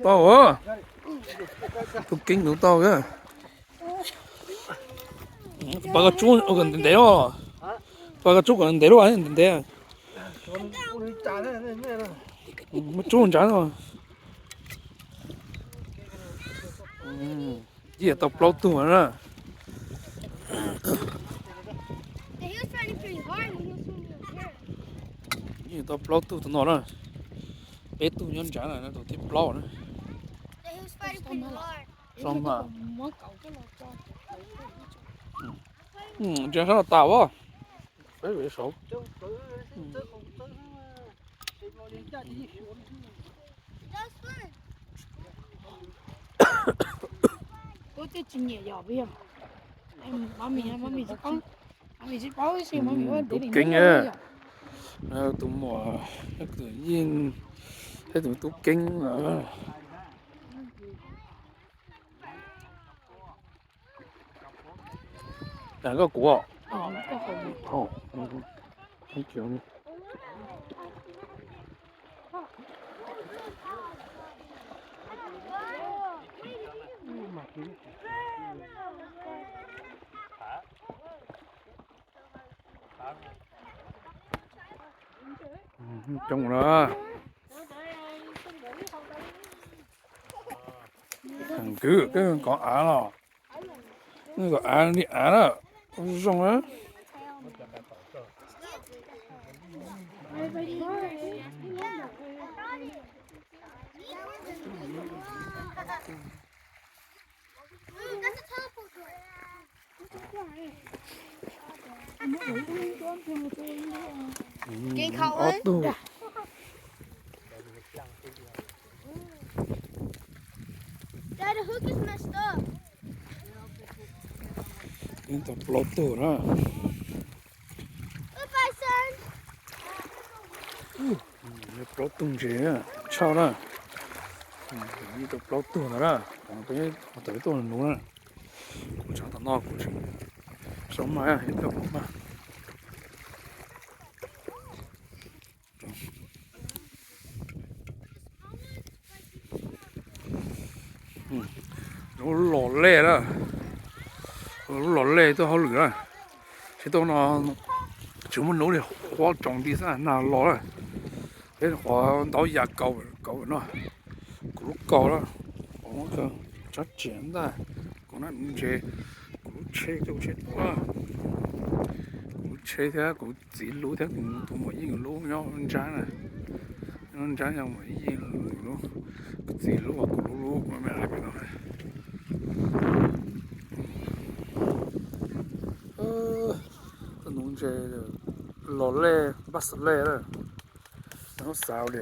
to quá, tôi kinh đủ to kìa. Bà cái chú gần đến đấy rồi, bà cái chú gần đến đấy rồi anh đến đấy. Một chú chán rồi. Gì tao plot tu nữa. Gì tao plot tu tao nói rồi. Bé tu nhân chán là nó tụi tiếp plot nữa. Xong mà. Chẳng sao là tao quá. Phải về số. Tôi chỉ chỉnh nhẹ nhỏ bây giờ. Em mami chỉ bảo cái gì mami ơi để mình kinh á. Tụi mùa tự nhiên thấy tụi tôi kinh mà. Là cái của không chịu nữa. Trông đó thằng cứ cái có á nào cái có á đi á đó xong á Kiên khẩu ấy. Dad, the hook is messed up. cái tao plot tu đó. Look, my son. cái plot tung gì á sao đó cái tao plot tu đó đó cái tới tu là đúng rồi cũng chẳng tao nói cũng chỉ sống mà hiện tại mà nó lò lẹ đó nó lò lẹ tôi không lửa thì tôi nó chúng mình nấu để hóa trồng đi ra nào lò rồi cái hóa đào già cầu cầu nó lúc cầu đó có cái chắc chắn da còn nó chế cũng chế đâu chế quá cũng chế thế cũng chỉ lúa thế cũng tụi mọi người lúa nhau nó trái nhau mọi người lúa chỉ lúa cũng lúa mà mẹ lại cái đó nông chế lò lê bắt lê đó nó xào để